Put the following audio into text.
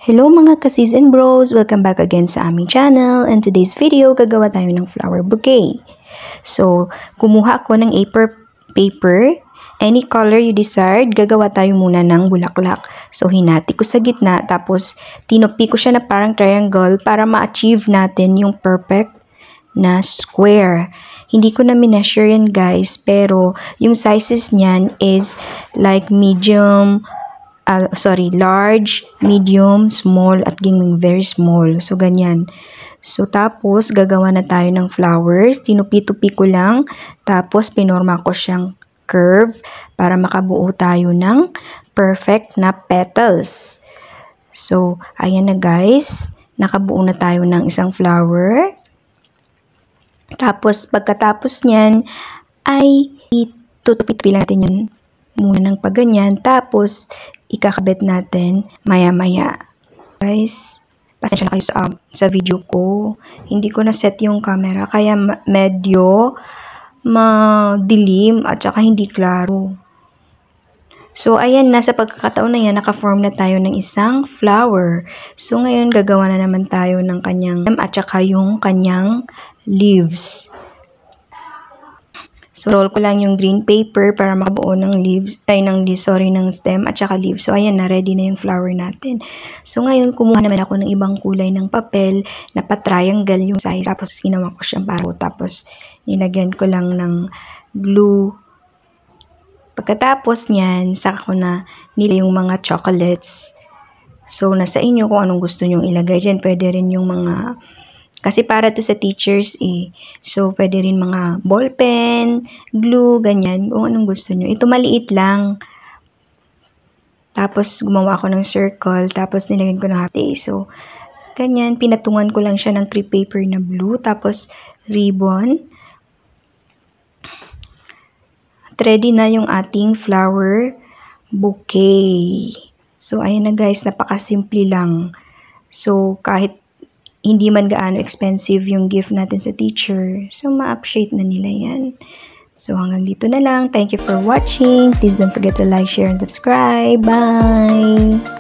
Hello mga kasis and bros! Welcome back again sa aming channel. And today's video, gagawa tayo ng flower bouquet. So, kumuha ako ng A4 paper. Any color you desired, gagawa tayo muna ng bulaklak. So, hinati ko sa gitna, tapos tinupi ko siya na parang triangle para ma-achieve natin yung perfect na square. Hindi ko na mineasure yan guys, pero yung sizes niyan is like medium, large, medium, small, at gingming very small. So, ganyan. So, tapos, gagawa na tayo ng flowers. Tinupi-tupi ko lang. Tapos, pinorma ko siyang curve para makabuo tayo ng perfect na petals. So, ayan na guys. Nakabuo na tayo ng isang flower. Tapos, pagkatapos niyan, ay itutupi-tupi lang natin yan muna ng pagganyan. Tapos, ikakabit natin maya-maya. Guys, pasensya na kayo sa video ko. Hindi ko na set yung camera, kaya medyo madilim at saka hindi klaro. So, ayan, nasa pagkakataon na yan, naka-form na tayo ng isang flower. So, ngayon, gagawa na naman tayo ng kanyang at saka yung kanyang leaves. So, roll ko lang yung green paper para makabuo ng ng stem at saka leaves. So, ayan na, ready na yung flower natin. So, ngayon, kumuha naman ako ng ibang kulay ng papel na pa-triangle yung size. Tapos, ginawa ko siyang paro. Tapos, nilagyan ko lang ng glue. Pagkatapos niyan, saka ko na nila yung mga chocolates. So, nasa inyo kung anong gusto nyong ilagay dyan. Pwede rin yung mga... Kasi para to sa teachers eh. So, pwede rin mga ballpen, glue, ganyan. Kung anong gusto nyo. Ito maliit lang. Tapos, gumawa ako ng circle. Tapos, nilagyan ko ng hati. So, ganyan. Pinatungan ko lang siya ng crepe paper na blue. Tapos, ribbon. At ready na yung ating flower bouquet. So, ayan na guys. Napakasimple lang. So, kahit hindi man gaano expensive yung gift natin sa teacher. So, ma-appreciate na nila yan. So, hanggang dito na lang. Thank you for watching. Please don't forget to like, share, and subscribe. Bye!